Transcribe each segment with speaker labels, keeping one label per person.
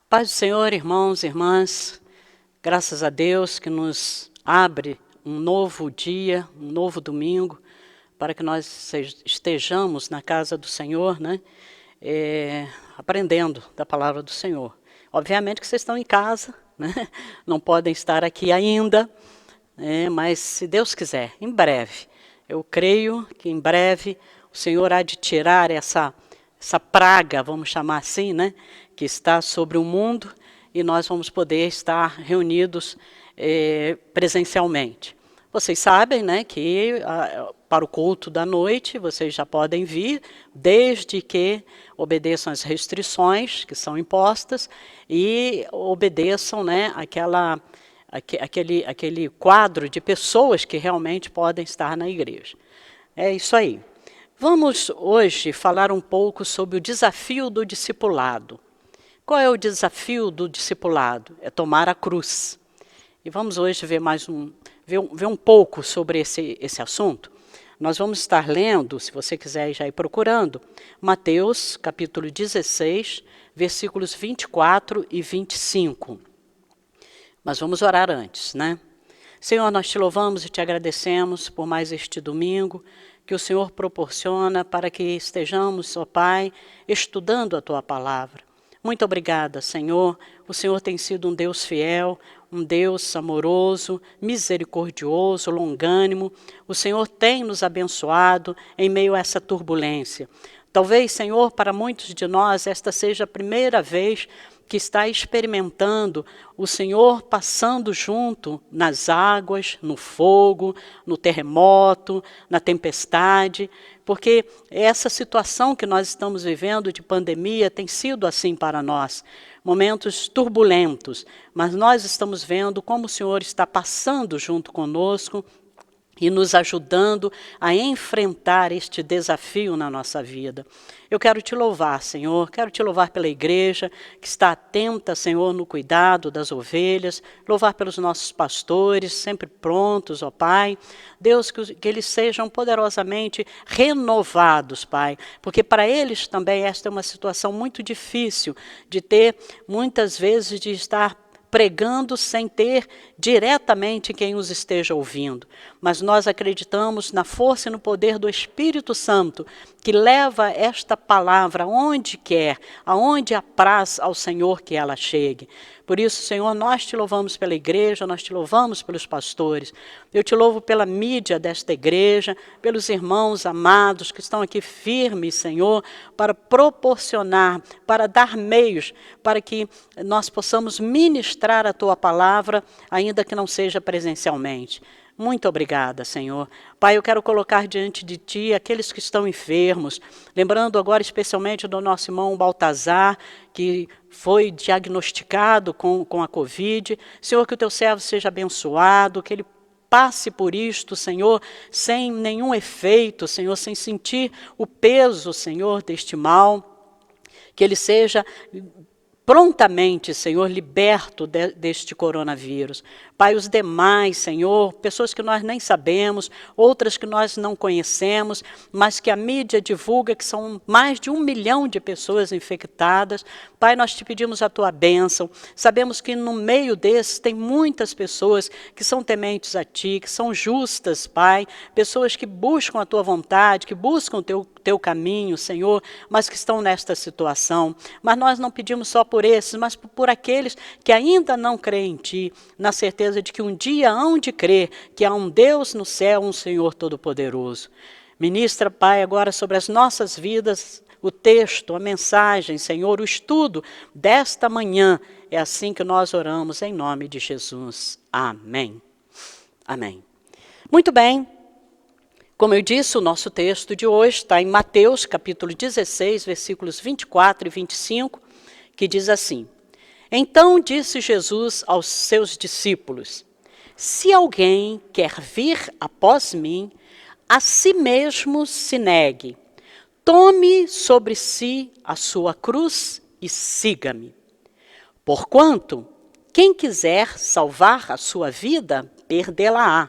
Speaker 1: Paz do Senhor, irmãos e irmãs, graças a Deus que nos abre um novo dia, um novo domingo, para que nós estejamos na casa do Senhor, né? Aprendendo da palavra do Senhor. Obviamente que vocês estão em casa, né? Não podem estar aqui ainda, mas se Deus quiser, em breve, eu creio que em breve o Senhor há de tirar essa praga, vamos chamar assim, né? Que está sobre o mundo, e nós vamos poder estar reunidos presencialmente. Vocês sabem, né, que para o culto da noite vocês já podem vir, desde que obedeçam às restrições que são impostas e obedeçam, né, aquele quadro de pessoas que realmente podem estar na igreja. É isso aí. Vamos hoje falar um pouco sobre o desafio do discipulado. Qual é o desafio do discipulado? É tomar a cruz. E vamos hoje ver ver um pouco sobre esse assunto. Nós vamos estar lendo, se você quiser já ir procurando, Mateus capítulo 16, versículos 24 e 25. Mas vamos orar antes, né? Senhor, nós te louvamos e te agradecemos por mais este domingo que o Senhor proporciona para que estejamos, ó Pai, estudando a Tua palavra. Muito obrigada, Senhor. O Senhor tem sido um Deus fiel, um Deus amoroso, misericordioso, longânimo. O Senhor tem nos abençoado em meio a essa turbulência. Talvez, Senhor, para muitos de nós, esta seja a primeira vez que está experimentando o Senhor passando junto nas águas, no fogo, no terremoto, na tempestade, porque essa situação que nós estamos vivendo de pandemia tem sido assim para nós, momentos turbulentos, mas nós estamos vendo como o Senhor está passando junto conosco e nos ajudando a enfrentar este desafio na nossa vida. Eu quero te louvar, Senhor, quero te louvar pela igreja, que está atenta, Senhor, no cuidado das ovelhas, louvar pelos nossos pastores, sempre prontos, ó Pai. Deus, que eles sejam poderosamente renovados, Pai, porque para eles também esta é uma situação muito difícil, de ter, muitas vezes, de estar pregando sem ter diretamente quem os esteja ouvindo. Mas nós acreditamos na força e no poder do Espírito Santo, que leva esta palavra onde quer, aonde apraz ao Senhor que ela chegue. Por isso, Senhor, nós te louvamos pela igreja, nós te louvamos pelos pastores. Eu te louvo pela mídia desta igreja, pelos irmãos amados que estão aqui firmes, Senhor, para proporcionar, para dar meios, para que nós possamos ministrar a tua palavra, ainda que não seja presencialmente. Muito obrigada, Senhor. Pai, eu quero colocar diante de Ti aqueles que estão enfermos, lembrando agora especialmente do nosso irmão Baltazar, que foi diagnosticado com a Covid. Senhor, que o Teu servo seja abençoado, que ele passe por isto, Senhor, sem nenhum efeito, Senhor, sem sentir o peso, Senhor, deste mal, que ele seja prontamente, Senhor, liberto deste coronavírus. Pai, os demais, Senhor, pessoas que nós nem sabemos, outras que nós não conhecemos, mas que a mídia divulga que são mais de 1 milhão de pessoas infectadas. Pai, nós te pedimos a tua bênção. Sabemos que no meio desses tem muitas pessoas que são tementes a ti, que são justas, Pai, pessoas que buscam a tua vontade, que buscam o teu caminho, Senhor, mas que estão nesta situação. Mas nós não pedimos só por esses, mas por aqueles que ainda não creem em ti, na certeza de que um dia hão de crer que há um Deus no céu, um Senhor Todo-Poderoso. Ministra, Pai, agora sobre as nossas vidas, o texto, a mensagem, Senhor, o estudo desta manhã. É assim que nós oramos em nome de Jesus. Amém. Amém. Muito bem. Como eu disse, o nosso texto de hoje está em Mateus, capítulo 16, versículos 24 e 25, que diz assim: Então disse Jesus aos seus discípulos: Se alguém quer vir após mim, a si mesmo se negue, tome sobre si a sua cruz e siga-me. Porquanto, quem quiser salvar a sua vida, perdê-la-á.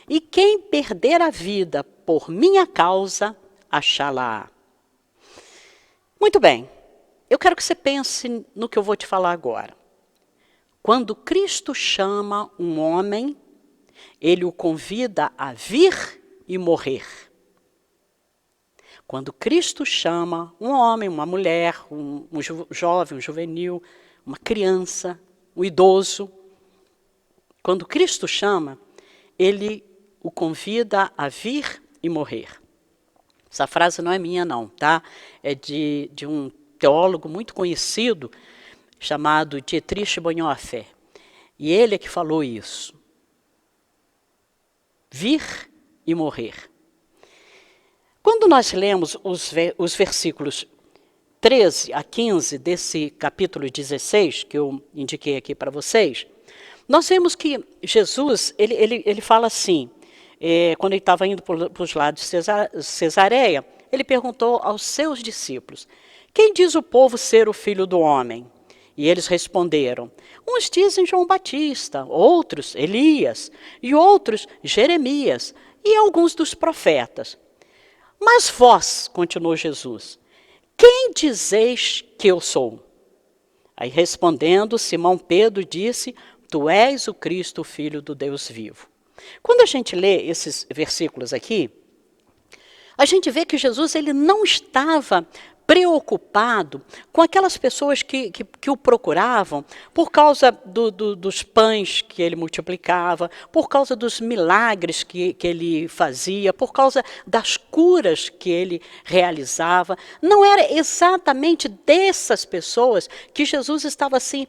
Speaker 1: E quem perder a vida por minha causa, achá-la-á. Muito bem. eu quero que você pense no que eu vou te falar agora. Quando Cristo chama um homem, ele o convida a vir e morrer. Quando Cristo chama um homem, uma mulher, um jovem, um juvenil, uma criança, um idoso, quando Cristo chama, ele o convida a vir e morrer. Essa frase não é minha não, tá? É de um teólogo muito conhecido, chamado Dietrich Bonhoeffer. E ele é que falou isso. Vir e morrer. Quando nós lemos os versículos 13 a 15 desse capítulo 16, que eu indiquei aqui para vocês, nós vemos que Jesus, ele fala assim, quando ele estava indo para os lados de Cesareia, ele perguntou aos seus discípulos, quem diz o povo ser o filho do homem? E eles responderam, uns dizem João Batista, outros Elias, e outros Jeremias, e alguns dos profetas. Mas vós, continuou Jesus, quem dizeis que eu sou? Aí respondendo, Simão Pedro disse, tu és o Cristo, o Filho do Deus vivo. Quando a gente lê esses versículos aqui, a gente vê que Jesus ele não estava preocupado com aquelas pessoas que o procuravam por causa dos pães que ele multiplicava, por causa dos milagres que ele fazia, por causa das curas que ele realizava. Não era exatamente dessas pessoas que Jesus estava assim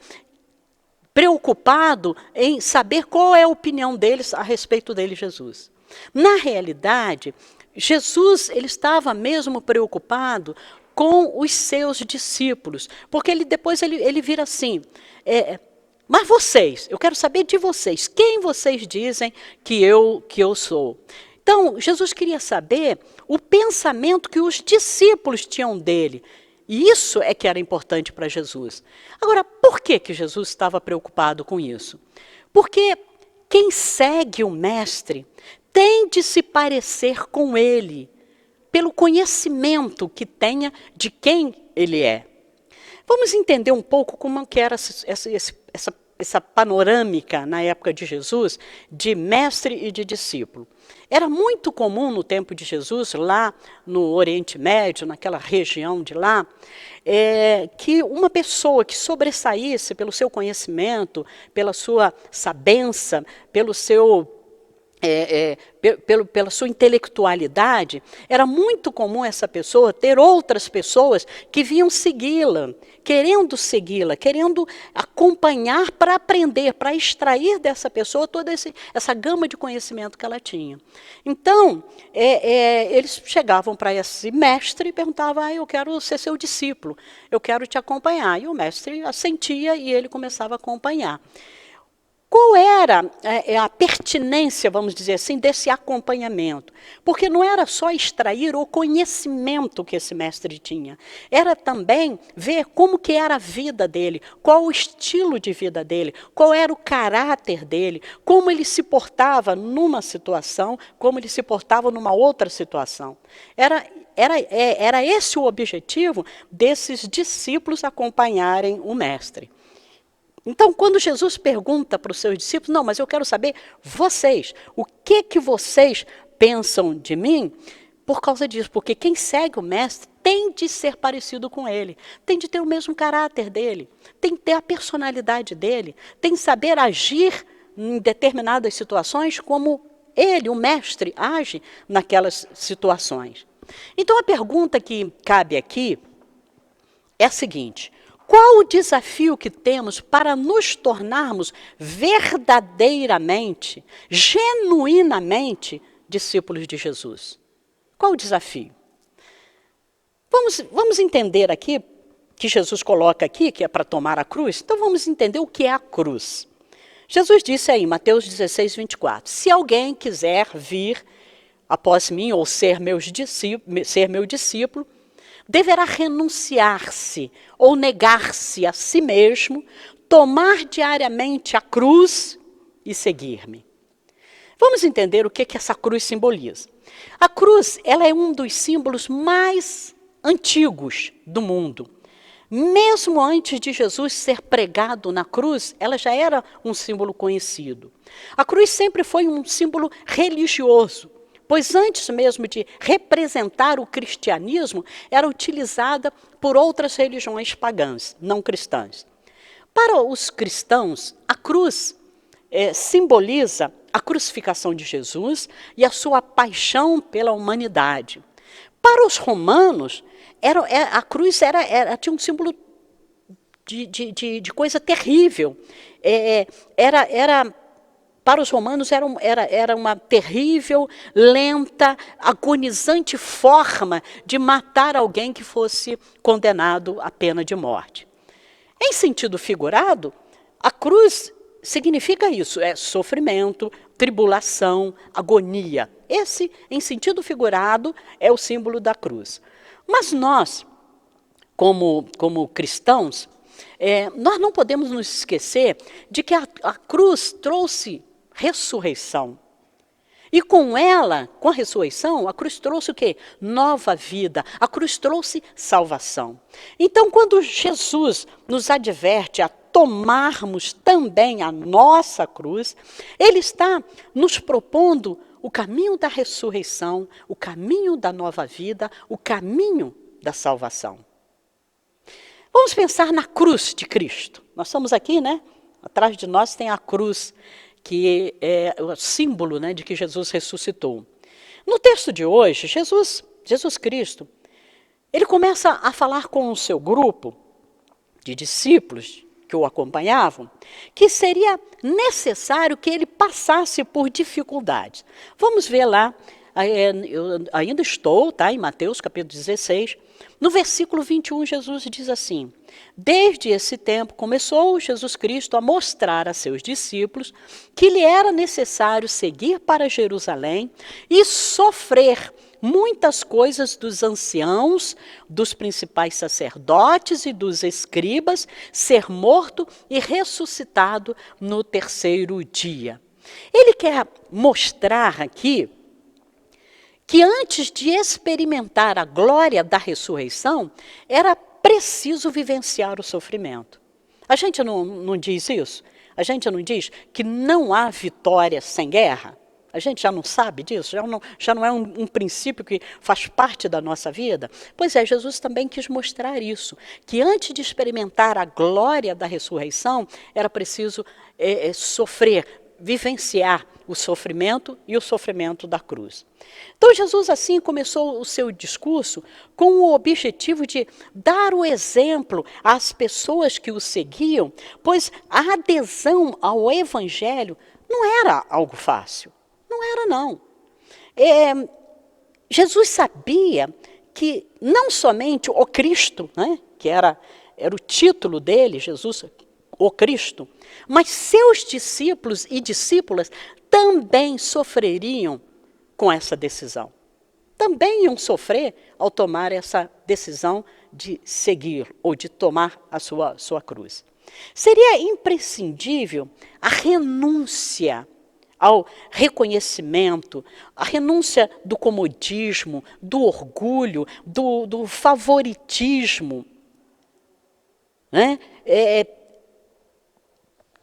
Speaker 1: preocupado em saber qual é a opinião deles a respeito dele, Jesus. Na realidade, Jesus ele estava mesmo preocupado com os seus discípulos, porque depois ele vira assim, mas vocês, eu quero saber de vocês, quem vocês dizem que eu sou? Então, Jesus queria saber o pensamento que os discípulos tinham dele, e isso é que era importante para Jesus. Agora, por que Jesus estava preocupado com isso? Porque quem segue o Mestre tem de se parecer com ele, pelo conhecimento que tenha de quem ele é. Vamos entender um pouco como que era essa panorâmica na época de Jesus, de mestre e de discípulo. Era muito comum no tempo de Jesus, lá no Oriente Médio, naquela região de lá, que uma pessoa que sobressaísse pelo seu conhecimento, pela sua sabença, pelo seu pela sua intelectualidade, era muito comum essa pessoa ter outras pessoas que vinham segui-la, querendo acompanhar para aprender, para extrair dessa pessoa toda essa gama de conhecimento que ela tinha. Então, eles chegavam para esse mestre e perguntavam, eu quero ser seu discípulo, eu quero te acompanhar. E o mestre assentia e ele começava a acompanhar. Qual era a pertinência, vamos dizer assim, desse acompanhamento? Porque não era só extrair o conhecimento que esse mestre tinha, era também ver como que era a vida dele, qual o estilo de vida dele, qual era o caráter dele, como ele se portava numa situação, como ele se portava numa outra situação. Era esse o objetivo desses discípulos acompanharem o mestre. Então, quando Jesus pergunta para os seus discípulos, não, mas eu quero saber vocês, o que vocês pensam de mim? Por causa disso, porque quem segue o mestre tem de ser parecido com ele, tem de ter o mesmo caráter dele, tem que ter a personalidade dele, tem de saber agir em determinadas situações como ele, o mestre, age naquelas situações. Então, a pergunta que cabe aqui é a seguinte: qual o desafio que temos para nos tornarmos verdadeiramente, genuinamente, discípulos de Jesus? Qual o desafio? Vamos entender aqui, que Jesus coloca aqui, que é para tomar a cruz. Então vamos entender o que é a cruz. Jesus disse aí, Mateus 16, 24, se alguém quiser vir após mim, ou ser meu discípulo, deverá renunciar-se ou negar-se a si mesmo, tomar diariamente a cruz e seguir-me. Vamos entender o que essa cruz simboliza. A cruz ela é um dos símbolos mais antigos do mundo. Mesmo antes de Jesus ser pregado na cruz, ela já era um símbolo conhecido. A cruz sempre foi um símbolo religioso, pois antes mesmo de representar o cristianismo, era utilizada por outras religiões pagãs, não cristãs. Para os cristãos, a cruz simboliza a crucificação de Jesus e a sua paixão pela humanidade. Para os romanos, a cruz tinha um símbolo de coisa terrível. Para os romanos era uma terrível, lenta, agonizante forma de matar alguém que fosse condenado à pena de morte. Em sentido figurado, a cruz significa isso, é sofrimento, tribulação, agonia. Esse, em sentido figurado, é o símbolo da cruz. Mas nós, como cristãos, nós não podemos nos esquecer de que a cruz trouxe ressurreição. E com ela, com a ressurreição, a cruz trouxe o quê? Nova vida. A cruz trouxe salvação. Então, quando Jesus nos adverte a tomarmos também a nossa cruz, ele está nos propondo o caminho da ressurreição, o caminho da nova vida, o caminho da salvação. Vamos pensar na cruz de Cristo. Nós estamos aqui, né? Atrás de nós tem a cruz, que é o símbolo, né, de que Jesus ressuscitou. No texto de hoje, Jesus Cristo, ele começa a falar com o seu grupo de discípulos que o acompanhavam, que seria necessário que ele passasse por dificuldades. Vamos ver lá, eu ainda estou, em Mateus capítulo 16, no versículo 21, Jesus diz assim: desde esse tempo começou Jesus Cristo a mostrar a seus discípulos que lhe era necessário seguir para Jerusalém e sofrer muitas coisas dos anciãos, dos principais sacerdotes e dos escribas, ser morto e ressuscitado no terceiro dia. Ele quer mostrar aqui que antes de experimentar a glória da ressurreição, era preciso vivenciar o sofrimento. A gente não diz isso? A gente não diz que não há vitória sem guerra? A gente já não sabe disso? Já não é um princípio que faz parte da nossa vida? Pois é, Jesus também quis mostrar isso, que antes de experimentar a glória da ressurreição, era preciso sofrer, vivenciar o sofrimento e o sofrimento da cruz. Então Jesus assim começou o seu discurso com o objetivo de dar o exemplo às pessoas que o seguiam, pois a adesão ao evangelho não era algo fácil, não era não. Jesus sabia que não somente o Cristo, né, que era o título dele, Jesus, o Cristo, mas seus discípulos e discípulas também sofreriam com essa decisão. Também iam sofrer ao tomar essa decisão de seguir ou de tomar a sua cruz. Seria imprescindível a renúncia ao reconhecimento, a renúncia do comodismo, do orgulho, do favoritismo, né?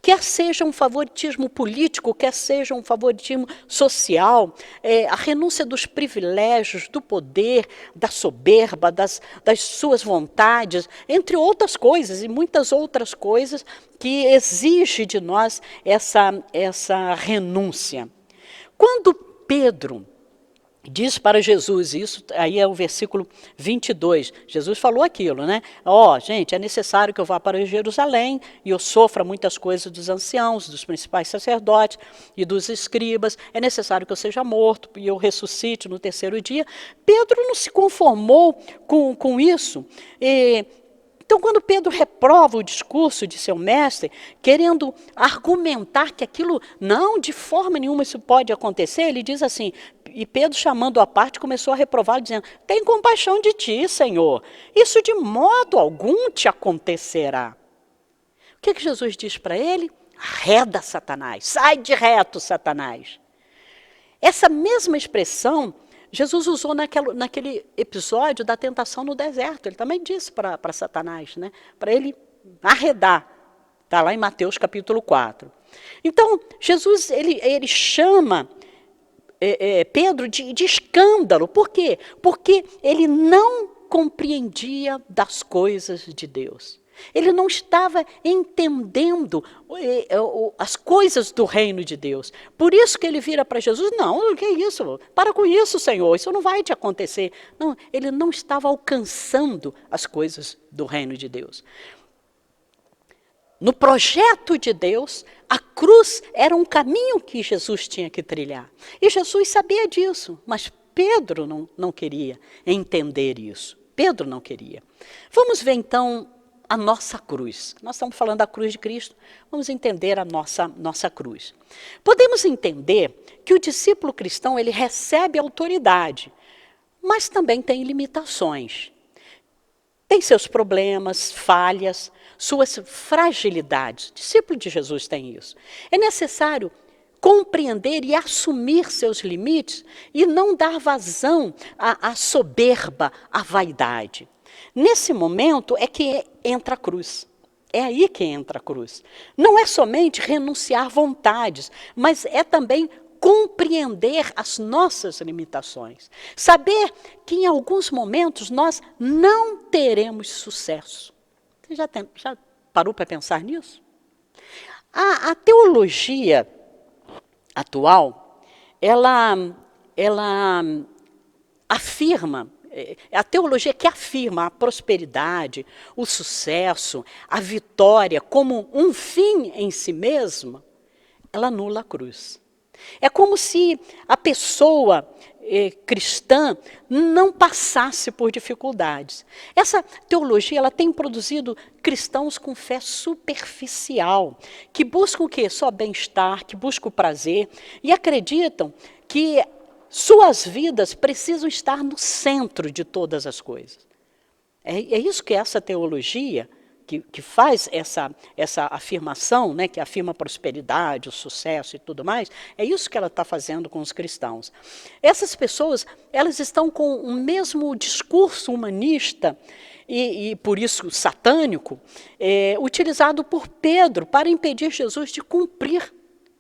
Speaker 1: Quer seja um favoritismo político, quer seja um favoritismo social, a renúncia dos privilégios, do poder, da soberba, das suas vontades, entre outras coisas e muitas outras coisas que exige de nós essa renúncia. Quando Pedro diz para Jesus, isso aí é o versículo 22, Jesus falou aquilo, né? Gente, é necessário que eu vá para Jerusalém e eu sofra muitas coisas dos anciãos, dos principais sacerdotes e dos escribas, é necessário que eu seja morto e eu ressuscite no terceiro dia. Pedro não se conformou com isso. Então, quando Pedro reprova o discurso de seu mestre, querendo argumentar que aquilo não, de forma nenhuma isso pode acontecer, ele diz assim, e Pedro, chamando-o à parte, começou a reprová-lo, dizendo: tem compaixão de ti, Senhor, isso de modo algum te acontecerá. O que Jesus diz para ele? Arreda, Satanás, sai de reto, Satanás. Essa mesma expressão Jesus usou naquele episódio da tentação no deserto. Ele também disse para Satanás, né? Para ele arredar. Está lá em Mateus capítulo 4. Então, Jesus ele chama Pedro de escândalo. Por quê? Porque ele não compreendia das coisas de Deus. Ele não estava entendendo as coisas do reino de Deus. Por isso que ele vira para Jesus, não, o que é isso? Para com isso, Senhor, isso não vai te acontecer. Não, ele não estava alcançando as coisas do reino de Deus. No projeto de Deus, a cruz era um caminho que Jesus tinha que trilhar. E Jesus sabia disso, mas Pedro não queria entender isso. Pedro não queria. Vamos ver então a nossa cruz. Nós estamos falando da cruz de Cristo, vamos entender a nossa cruz. Podemos entender que o discípulo cristão ele recebe autoridade, mas também tem limitações. Tem seus problemas, falhas, suas fragilidades. O discípulo de Jesus tem isso. É necessário compreender e assumir seus limites e não dar vazão à soberba, à vaidade. Nesse momento é que entra a cruz. É aí que entra a cruz. Não é somente renunciar vontades, mas é também compreender as nossas limitações. Saber que em alguns momentos nós não teremos sucesso. Você já parou para pensar nisso? A teologia atual, ela afirma, a teologia que afirma a prosperidade, o sucesso, a vitória como um fim em si mesma, ela anula a cruz. É como se a pessoa cristã não passasse por dificuldades. Essa teologia ela tem produzido cristãos com fé superficial, que buscam o quê? Só bem-estar, que buscam o prazer e acreditam que suas vidas precisam estar no centro de todas as coisas. É isso que essa teologia que faz essa afirmação, né, que afirma a prosperidade, o sucesso e tudo mais, é isso que ela está fazendo com os cristãos. Essas pessoas, elas estão com o mesmo discurso humanista e por isso satânico, utilizado por Pedro para impedir Jesus de cumprir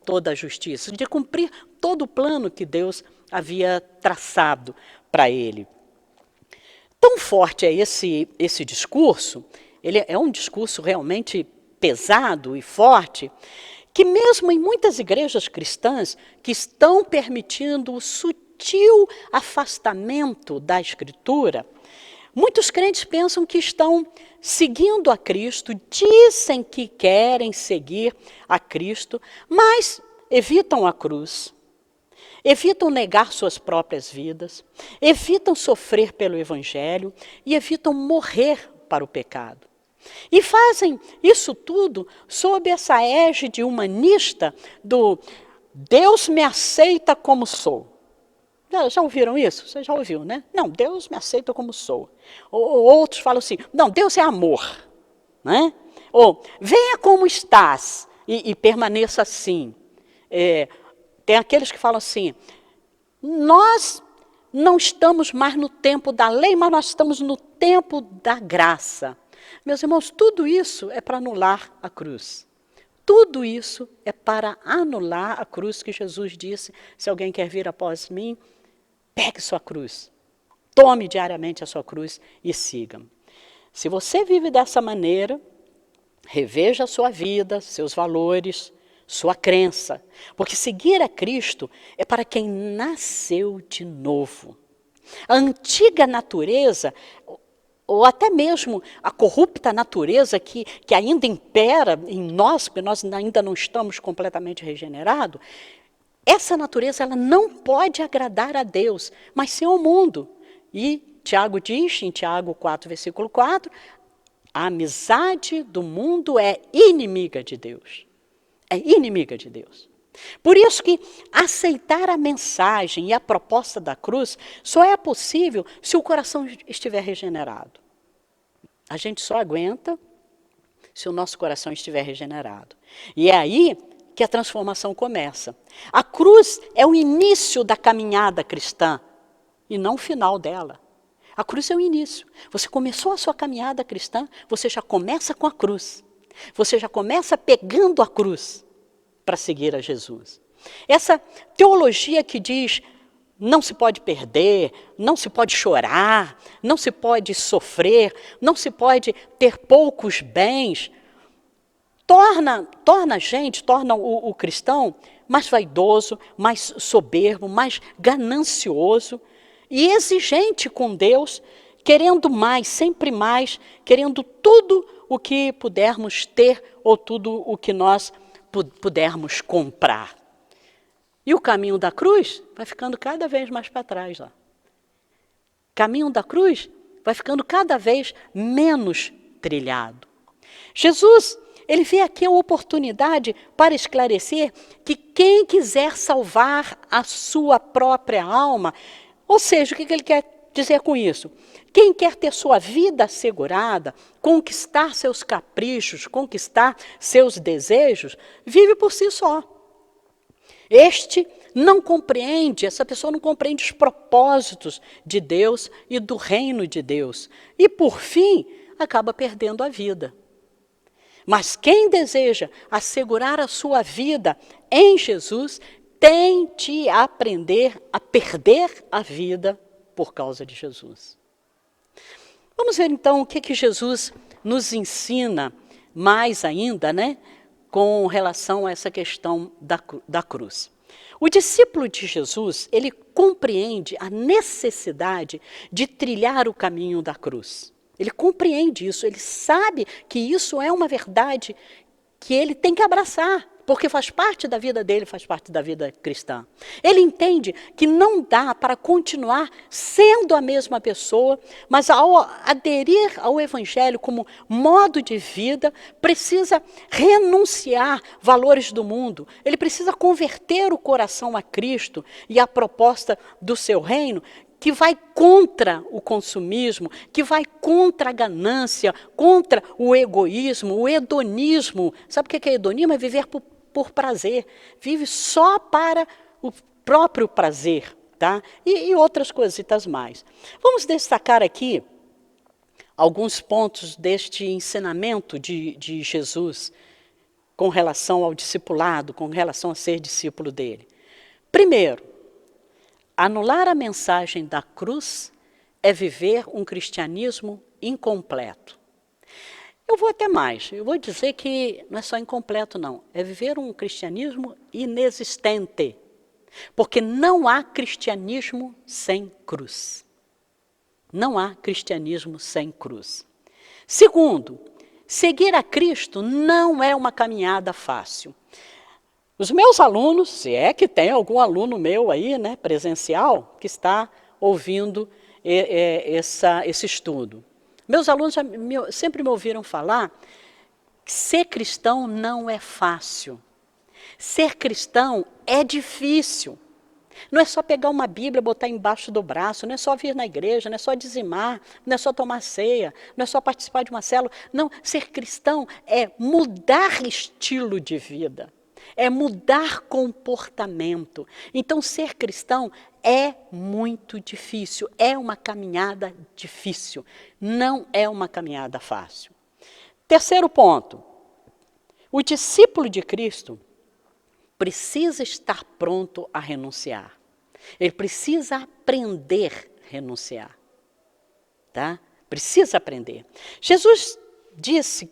Speaker 1: toda a justiça, de cumprir todo o plano que Deus havia traçado para ele. Tão forte é esse discurso, ele é um discurso realmente pesado e forte, que mesmo em muitas igrejas cristãs que estão permitindo o sutil afastamento da Escritura, muitos crentes pensam que estão seguindo a Cristo, dizem que querem seguir a Cristo, mas evitam a cruz, evitam negar suas próprias vidas, evitam sofrer pelo Evangelho e evitam morrer para o pecado. E fazem isso tudo sob essa égide humanista do Deus me aceita como sou. Já ouviram isso? Você já ouviu, né? Não, Deus me aceita como sou. Ou outros falam assim, não, Deus é amor. Né? Ou, venha como estás e permaneça assim. Tem aqueles que falam assim, nós não estamos mais no tempo da lei, mas nós estamos no tempo da graça. Meus irmãos, tudo isso é para anular a cruz. Tudo isso é para anular a cruz que Jesus disse, se alguém quer vir após mim, pegue sua cruz, tome diariamente a sua cruz e siga-me. Se você vive dessa maneira, reveja a sua vida, seus valores, sua crença, porque seguir a Cristo é para quem nasceu de novo. A antiga natureza, ou até mesmo a corrupta natureza que ainda impera em nós, porque nós ainda não estamos completamente regenerados, essa natureza ela não pode agradar a Deus, mas sim ao mundo. E Tiago diz, em Tiago 4, versículo 4, a amizade do mundo é inimiga de Deus. É inimiga de Deus. Por isso que aceitar a mensagem e a proposta da cruz só é possível se o coração estiver regenerado. A gente só aguenta se o nosso coração estiver regenerado. E é aí que a transformação começa. A cruz é o início da caminhada cristã. e não o final dela. A cruz é o início. Você começou a sua caminhada cristã, você já começa com a cruz. Você já começa pegando a cruz para seguir a Jesus. Essa teologia que diz não se pode perder, não se pode chorar, não se pode sofrer, não se pode ter poucos bens, torna a gente, torna o cristão mais vaidoso, mais soberbo, mais ganancioso e exigente com Deus, querendo mais, sempre mais, querendo tudo o que pudermos ter ou tudo o que nós pudermos comprar. E o caminho da cruz vai ficando cada vez mais para trás lá. O caminho da cruz vai ficando cada vez menos trilhado. Jesus, ele vê aqui a oportunidade para esclarecer que quem quiser salvar a sua própria alma, ou seja, o que ele quer dizer com isso? Quem quer ter sua vida assegurada, conquistar seus caprichos, conquistar seus desejos, vive por si só. Essa pessoa não compreende os propósitos de Deus e do reino de Deus. E, por fim, acaba perdendo a vida. Mas quem deseja assegurar a sua vida em Jesus, tem de aprender a perder a vida por causa de Jesus. Vamos ver então o que Jesus nos ensina mais ainda, com relação a essa questão da cruz. O discípulo de Jesus, ele compreende a necessidade de trilhar o caminho da cruz. Ele compreende isso, ele sabe que isso é uma verdade que ele tem que abraçar, porque faz parte da vida dele, faz parte da vida cristã. Ele entende que não dá para continuar sendo a mesma pessoa, mas ao aderir ao Evangelho como modo de vida, precisa renunciar valores do mundo. Ele precisa converter o coração a Cristo e à proposta do seu reino, que vai contra o consumismo, que vai contra a ganância, contra o egoísmo, o hedonismo. Sabe o que é hedonismo? É viver por prazer. Vive só para o próprio prazer, tá? E outras coisitas mais. Vamos destacar aqui alguns pontos deste ensinamento de Jesus com relação ao discipulado, com relação a ser discípulo dele. Primeiro, anular a mensagem da cruz é viver um cristianismo incompleto. Eu vou até mais, eu vou dizer que não é só incompleto não, é viver um cristianismo inexistente, porque não há cristianismo sem cruz. Não há cristianismo sem cruz. Segundo, seguir a Cristo não é uma caminhada fácil. Os meus alunos, se é que tem algum aluno meu aí, presencial, que está ouvindo esse estudo. Meus alunos sempre me ouviram falar que ser cristão não é fácil. Ser cristão é difícil. Não é só pegar uma Bíblia, botar embaixo do braço, não é só vir na igreja, não é só dizimar, não é só tomar ceia, não é só participar de uma célula. Não, ser cristão é mudar estilo de vida. É mudar comportamento. Então, ser cristão é muito difícil, é uma caminhada difícil, não é uma caminhada fácil. Terceiro ponto, o discípulo de Cristo precisa estar pronto a renunciar. Ele precisa aprender a renunciar. Tá? Precisa aprender. Jesus disse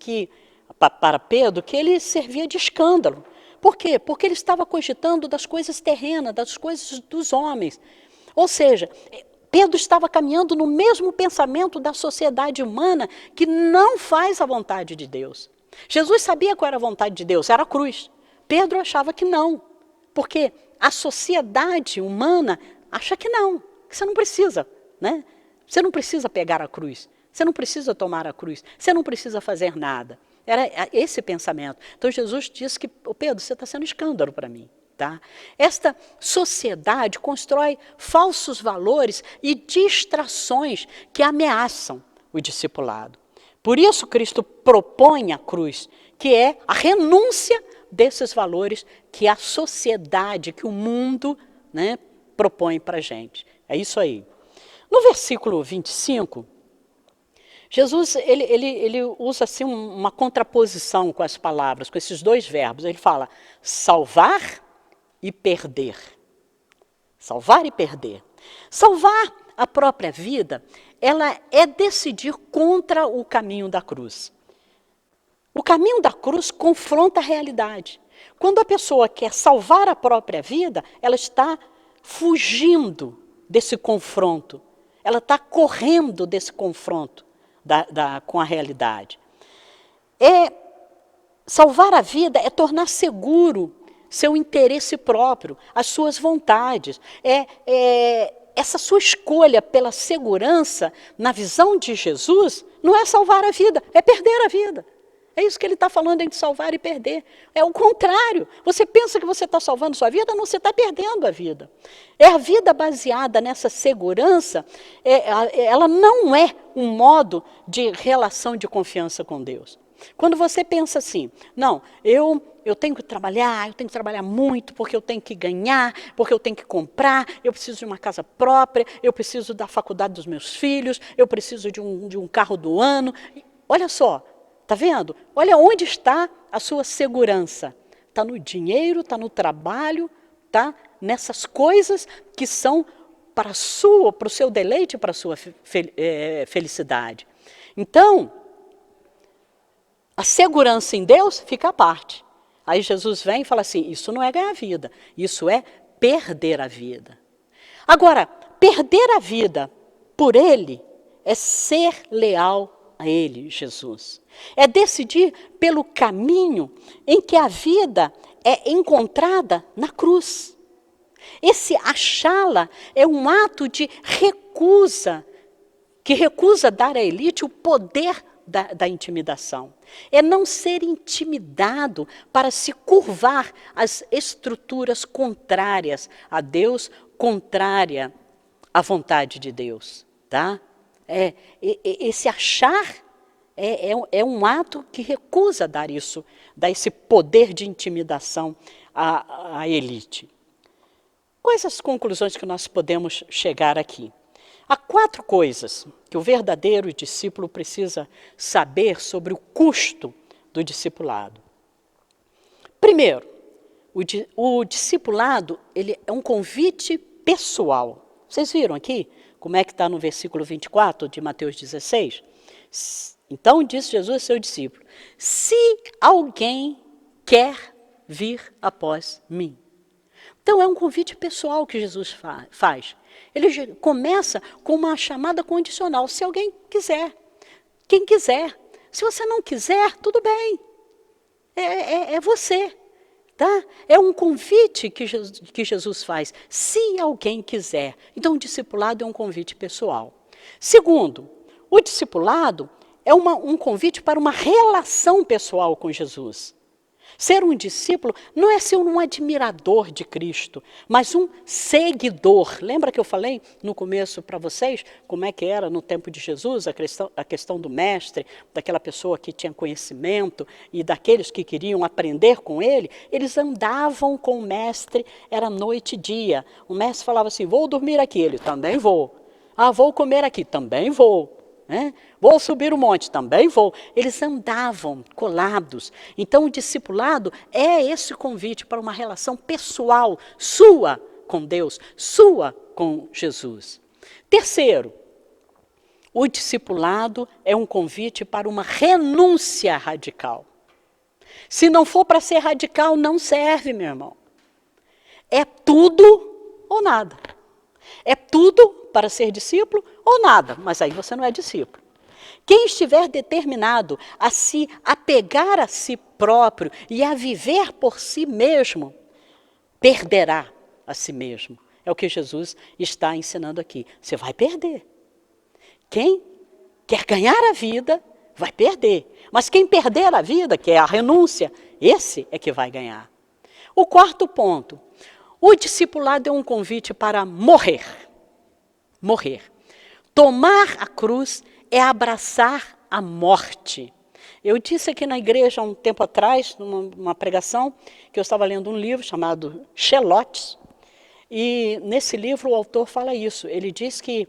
Speaker 1: para Pedro que ele servia de escândalo. Por quê? Porque ele estava cogitando das coisas terrenas, das coisas dos homens. Ou seja, Pedro estava caminhando no mesmo pensamento da sociedade humana que não faz a vontade de Deus. Jesus sabia qual era a vontade de Deus, era a cruz. Pedro achava que não, porque a sociedade humana acha que não, que você não precisa, Você não precisa pegar a cruz, você não precisa tomar a cruz, você não precisa fazer nada. Era esse pensamento. Então Jesus disse que, Pedro, você está sendo escândalo para mim. Tá? Esta sociedade constrói falsos valores e distrações que ameaçam o discipulado. Por isso Cristo propõe a cruz, que é a renúncia desses valores que a sociedade, que o mundo propõe para a gente. É isso aí. No versículo 25, Jesus ele usa assim uma contraposição com as palavras, com esses dois verbos. Ele fala salvar e perder. Salvar e perder. Salvar a própria vida, ela é decidir contra o caminho da cruz. O caminho da cruz confronta a realidade. Quando a pessoa quer salvar a própria vida, ela está fugindo desse confronto. Ela está correndo desse confronto com a realidade. Salvar a vida é tornar seguro seu interesse próprio, as suas vontades. Essa sua escolha pela segurança, na visão de Jesus, não é salvar a vida, é perder a vida. É isso que ele está falando entre salvar e perder. É o contrário. Você pensa que você está salvando sua vida, não, você está perdendo a vida. É a vida baseada nessa segurança, ela não é um modo de relação de confiança com Deus. Quando você pensa assim, não, eu tenho que trabalhar muito, porque eu tenho que ganhar, porque eu tenho que comprar, eu preciso de uma casa própria, eu preciso da faculdade dos meus filhos, eu preciso de um carro do ano. Olha só. Está vendo? Olha onde está a sua segurança. Está no dinheiro, está no trabalho, está nessas coisas que são para o seu deleite, para a sua felicidade. Então, a segurança em Deus fica à parte. Aí Jesus vem e fala assim, isso não é ganhar a vida, isso é perder a vida. Agora, perder a vida por Ele é ser leal a Ele, Jesus. É decidir pelo caminho em que a vida é encontrada na cruz. Esse achá-la é um ato de recusa, que recusa dar à elite o poder da intimidação. É não ser intimidado para se curvar às estruturas contrárias a Deus, contrária à vontade de Deus. Tá? Esse achar é um ato que recusa dar esse poder de intimidação à elite. Quais as conclusões que nós podemos chegar aqui? Há 4 coisas que o verdadeiro discípulo precisa saber sobre o custo do discipulado. Primeiro, o discipulado ele é um convite pessoal. Vocês viram aqui como é que está no versículo 24 de Mateus 16? Então disse Jesus ao seu discípulo, se alguém quer vir após mim. Então é um convite pessoal que Jesus faz. Ele começa com uma chamada condicional, se alguém quiser, quem quiser. Se você não quiser, tudo bem, é você. Tá? É um convite que Jesus faz, se alguém quiser. Então o discipulado é um convite pessoal. Segundo, o discipulado é um convite para uma relação pessoal com Jesus. Ser um discípulo não é ser um admirador de Cristo, mas um seguidor. Lembra que eu falei no começo para vocês como é que era no tempo de Jesus, a questão do mestre, daquela pessoa que tinha conhecimento e daqueles que queriam aprender com ele? Eles andavam com o mestre, era noite e dia. O mestre falava assim, vou dormir aqui, ele também vou. Ah, vou comer aqui, também vou. Vou subir o monte, também vou. Eles andavam colados. Então o discipulado é esse convite para uma relação pessoal, sua com Deus, sua com Jesus. Terceiro, o discipulado é um convite para uma renúncia radical. Se não for para ser radical, não serve, meu irmão. É tudo ou nada. É tudo para ser discípulo ou nada, mas aí você não é discípulo. Quem estiver determinado a se apegar a si próprio e a viver por si mesmo, perderá a si mesmo. É o que Jesus está ensinando aqui. Você vai perder. Quem quer ganhar a vida, vai perder. Mas quem perder a vida, que é a renúncia, esse é que vai ganhar. O quarto ponto. O discipulado é um convite para morrer. Morrer. Tomar a cruz é abraçar a morte. Eu disse aqui na igreja há um tempo atrás, numa pregação, que eu estava lendo um livro chamado Shelotes, e nesse livro o autor fala isso. Ele diz que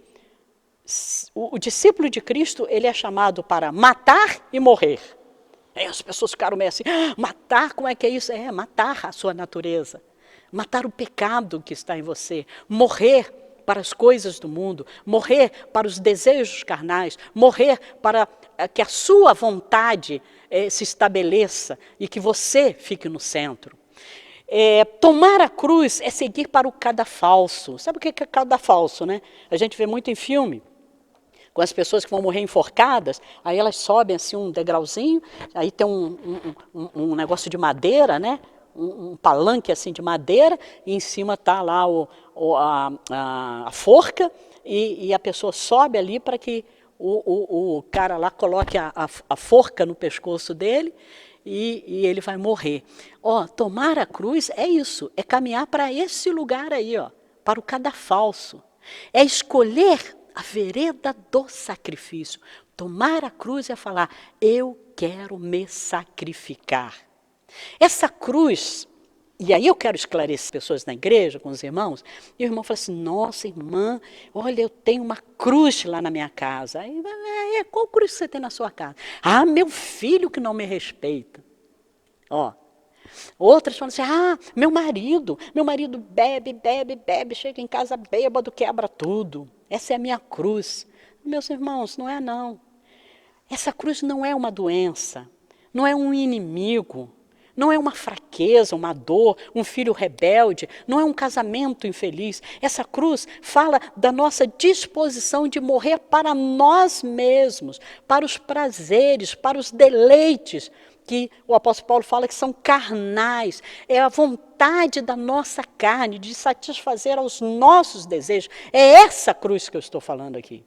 Speaker 1: O discípulo de Cristo, ele é chamado para matar e morrer. Aí as pessoas ficaram meio assim, matar, como é que é isso? É, matar a sua natureza, matar o pecado que está em você, morrer para as coisas do mundo, morrer para os desejos carnais, morrer para que a sua vontade se estabeleça e que você fique no centro. Tomar a cruz é seguir para o cadafalso. Sabe o que é cadafalso, né? A gente vê muito em filme, com as pessoas que vão morrer enforcadas, aí elas sobem assim um degrauzinho, aí tem um negócio de madeira, né? Um palanque assim de madeira, e em cima está lá a forca, e a pessoa sobe ali para que o cara lá coloque a forca no pescoço dele, e ele vai morrer. Tomar a cruz é isso, é caminhar para esse lugar aí, para o cadafalso. É escolher a vereda do sacrifício. Tomar a cruz é falar, eu quero me sacrificar. Essa cruz, e aí eu quero esclarecer as pessoas na igreja, com os irmãos, e o irmão fala assim, nossa irmã, olha, eu tenho uma cruz lá na minha casa. Aí, qual cruz você tem na sua casa? Ah, meu filho que não me respeita. Outras falam assim, meu marido bebe, chega em casa bêbado, quebra tudo. Essa é a minha cruz. Meus irmãos, não é não. Essa cruz não é uma doença, não é um inimigo, não é uma fraqueza, uma dor, um filho rebelde, não é um casamento infeliz. Essa cruz fala da nossa disposição de morrer para nós mesmos, para os prazeres, para os deleites, que o apóstolo Paulo fala que são carnais, é a vontade da nossa carne de satisfazer aos nossos desejos. É essa cruz que eu estou falando aqui.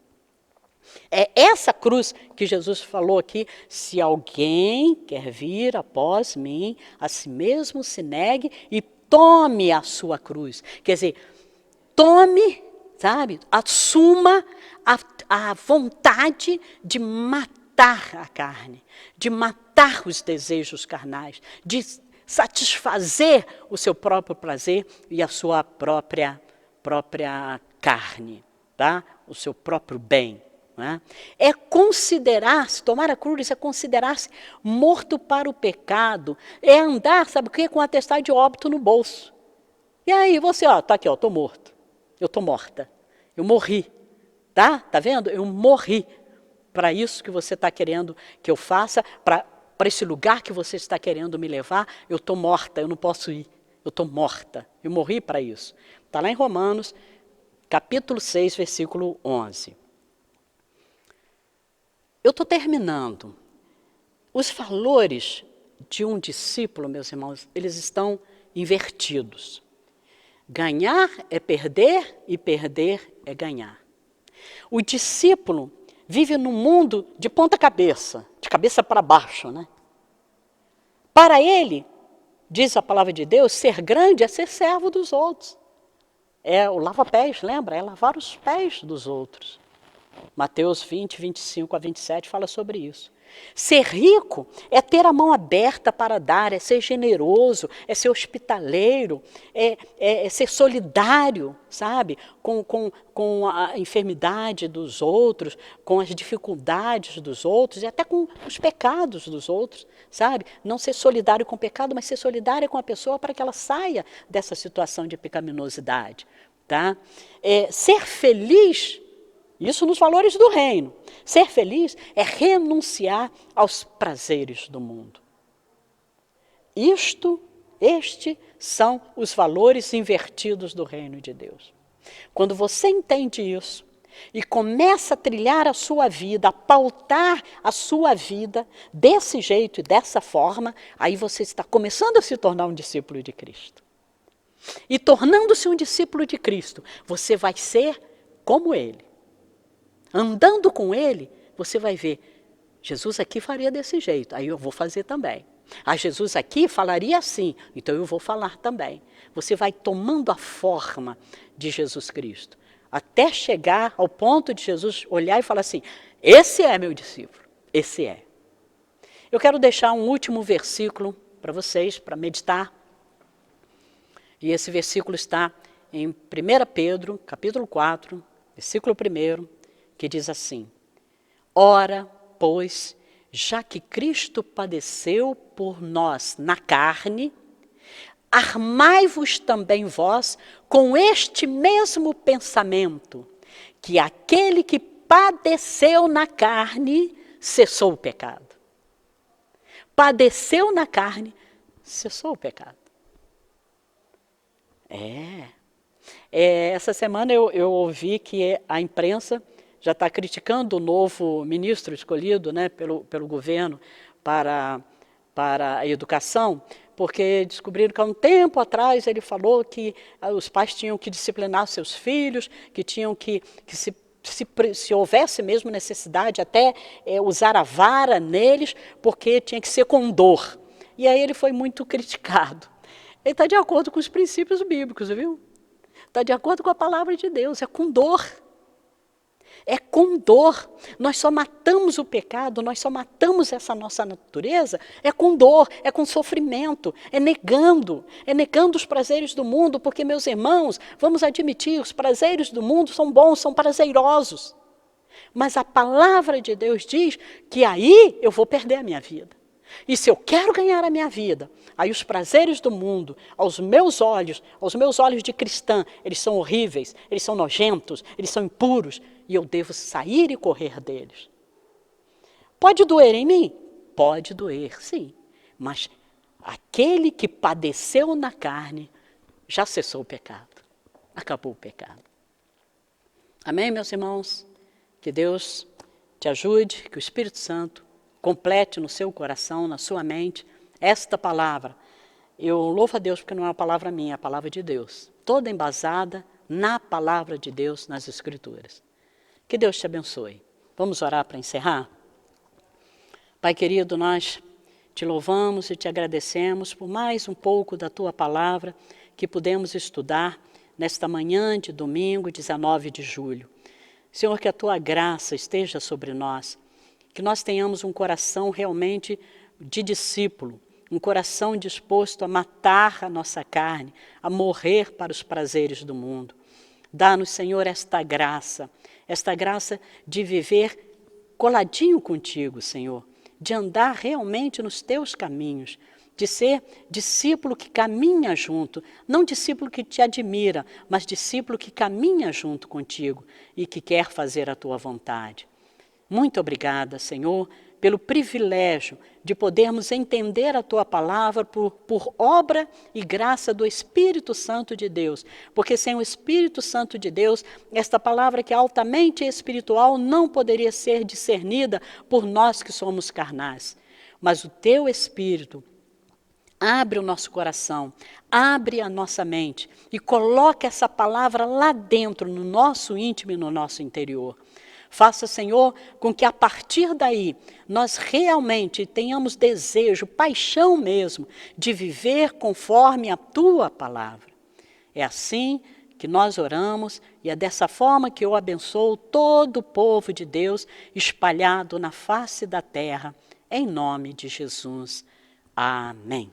Speaker 1: É essa cruz que Jesus falou aqui, se alguém quer vir após mim, a si mesmo se negue e tome a sua cruz. Quer dizer, tome, sabe, assuma a vontade de matar a carne, de matar os desejos carnais, de satisfazer o seu próprio prazer e a sua própria carne, tá? O seu próprio bem. É considerar-se, tomar a cruz é considerar-se morto para o pecado, é andar, sabe o quê? Com um atestado de óbito no bolso. E aí você, tá aqui, estou morto, eu estou morta, eu morri, tá vendo? Eu morri para isso que você está querendo que eu faça, para esse lugar que você está querendo me levar, eu estou morta, eu não posso ir, eu estou morta, eu morri para isso. Está lá em Romanos, capítulo 6, versículo 11. Eu estou terminando. Os valores de um discípulo, meus irmãos, eles estão invertidos. Ganhar é perder e perder é ganhar. O discípulo vive num mundo de ponta cabeça, de cabeça para baixo, né? Para ele, diz a palavra de Deus, ser grande é ser servo dos outros. É o lava-pés, lembra? É lavar os pés dos outros. Mateus 20, 25 a 27 fala sobre isso. Ser rico é ter a mão aberta para dar, é ser generoso, é ser hospitaleiro, é ser solidário, sabe? Com a enfermidade dos outros, com as dificuldades dos outros e até com os pecados dos outros, sabe? Não ser solidário com o pecado, mas ser solidário com a pessoa para que ela saia dessa situação de pecaminosidade, tá? Ser feliz, isso nos valores do reino. Ser feliz é renunciar aos prazeres do mundo. Estes são os valores invertidos do reino de Deus. Quando você entende isso e começa a trilhar a sua vida, a pautar a sua vida desse jeito e dessa forma, aí você está começando a se tornar um discípulo de Cristo. E tornando-se um discípulo de Cristo, você vai ser como Ele. Andando com Ele, você vai ver, Jesus aqui faria desse jeito, aí eu vou fazer também. Jesus aqui falaria assim, então eu vou falar também. Você vai tomando a forma de Jesus Cristo, até chegar ao ponto de Jesus olhar e falar assim, esse é meu discípulo, esse é. Eu quero deixar um último versículo para vocês, para meditar. E esse versículo está em 1 Pedro, capítulo 4, versículo 1, que diz assim: ora, pois, já que Cristo padeceu por nós na carne, armai-vos também vós com este mesmo pensamento, que aquele que padeceu na carne cessou o pecado. Padeceu na carne, cessou o pecado. Essa semana eu ouvi que a imprensa já está criticando o novo ministro escolhido, né, pelo governo para a educação, porque descobriram que há um tempo atrás ele falou que os pais tinham que disciplinar seus filhos, que tinham que se houvesse mesmo necessidade, até usar a vara neles, porque tinha que ser com dor. E aí ele foi muito criticado. Ele está de acordo com os princípios bíblicos, viu? Está de acordo com a palavra de Deus, é com dor. É com dor. Nós só matamos o pecado, nós só matamos essa nossa natureza, é com dor, é com sofrimento, é negando os prazeres do mundo, porque, meus irmãos, vamos admitir, os prazeres do mundo são bons, são prazerosos. Mas a palavra de Deus diz que aí eu vou perder a minha vida. E se eu quero ganhar a minha vida, aí os prazeres do mundo, aos meus olhos de cristã, eles são horríveis, eles são nojentos, eles são impuros, e eu devo sair e correr deles. Pode doer em mim? Pode doer, sim. Mas aquele que padeceu na carne, já cessou o pecado. Acabou o pecado. Amém, meus irmãos? Que Deus te ajude, que o Espírito Santo complete no seu coração, na sua mente, esta palavra. Eu louvo a Deus porque não é uma palavra minha, é a palavra de Deus. Toda embasada na palavra de Deus, nas Escrituras. Que Deus te abençoe. Vamos orar para encerrar? Pai querido, nós te louvamos e te agradecemos por mais um pouco da tua palavra que pudemos estudar nesta manhã de domingo, 19 de julho. Senhor, que a tua graça esteja sobre nós, que nós tenhamos um coração realmente de discípulo, um coração disposto a matar a nossa carne, a morrer para os prazeres do mundo. Dá-nos, Senhor, esta graça de viver coladinho contigo, Senhor, de andar realmente nos teus caminhos, de ser discípulo que caminha junto, não discípulo que te admira, mas discípulo que caminha junto contigo e que quer fazer a tua vontade. Muito obrigada, Senhor, pelo privilégio de podermos entender a Tua palavra por obra e graça do Espírito Santo de Deus. Porque sem o Espírito Santo de Deus, esta palavra que é altamente espiritual não poderia ser discernida por nós que somos carnais. Mas o Teu Espírito abre o nosso coração, abre a nossa mente e coloca essa palavra lá dentro, no nosso íntimo e no nosso interior. Faça, Senhor, com que a partir daí nós realmente tenhamos desejo, paixão mesmo, de viver conforme a Tua palavra. É assim que nós oramos e é dessa forma que eu abençoo todo o povo de Deus espalhado na face da terra, em nome de Jesus. Amém.